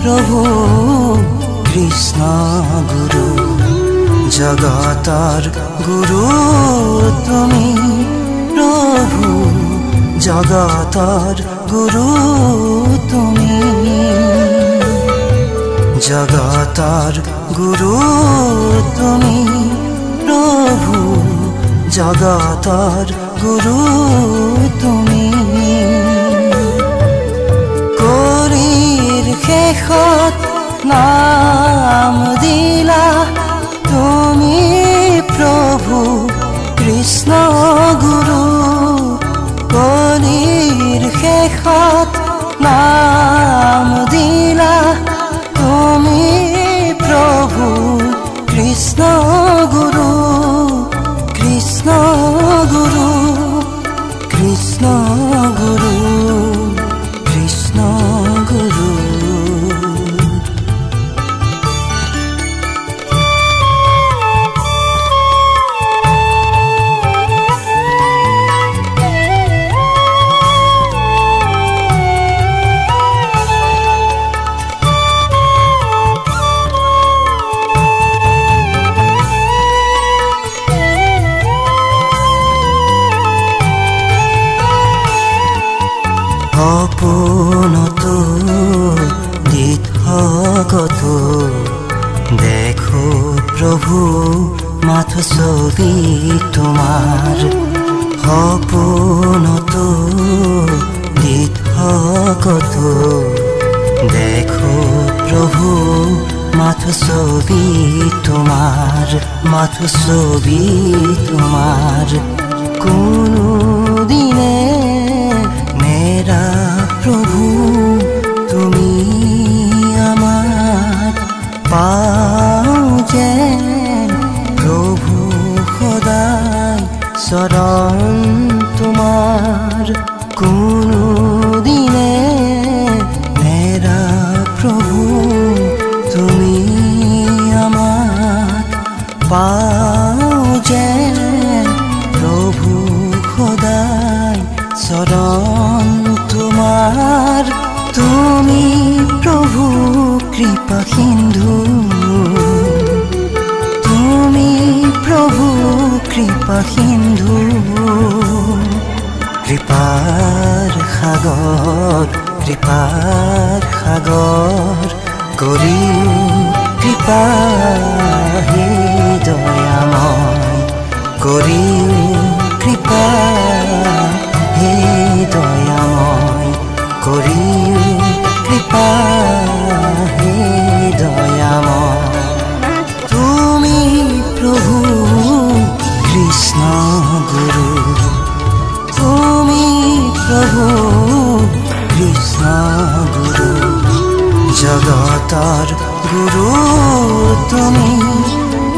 प्रभु कृष्ण गुरु जगतर गुरु तुमी प्रभु जगतर गुरु तुमी जगतर गुरु तुमी प्रभु जगतर गुरु तुमी करिर शेषत नाम दिला तुमी प्रभु कृष्ण गुरु कलिर शेषत नाम दिला तुमी प्रभु कृष्ण गुरु कृष्ण गुरु कृष्ण गुरु कृष्ण गुरु অপূৰ্ণতো দিঠগত দেখো প্ৰভু মাথো ছবি তোমাৰ অপূৰ্ণতো দিঠগত দেখো প্ৰভু মাথো ছবি তোমাৰ মাথো ছবি তোমাৰ কোনো দিনে मेरा प्रभु तुमी आमार पाओ जेन प्रभु सदाय शरण तुमार कोनो दिने मेरा प्रभु तुमी आमार पाओ जेन प्रभु सदाय शरण तुमार तुमी प्रभु कृपा सिंधु तुमी प्रभु कृपा सिंधु कृपार सागर करी कृपा हे दयामय करी कृपा हे दयामय करी कृपा हे दयामय तुमी प्रभु कृष्ण गुरु तुमी प्रभु कृष्ण गुरु जगतर गुरु तुमी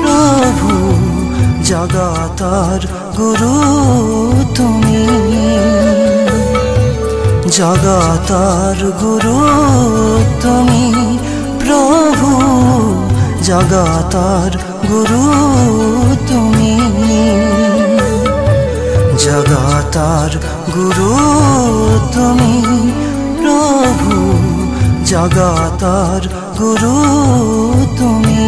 प्रभु जगतर गुरु तुमी जगतर गुरु तुमी प्रभु जगतर गुरु तुमी जगतर गुरु तुमी प्रभु जगतर गुरु तुमी।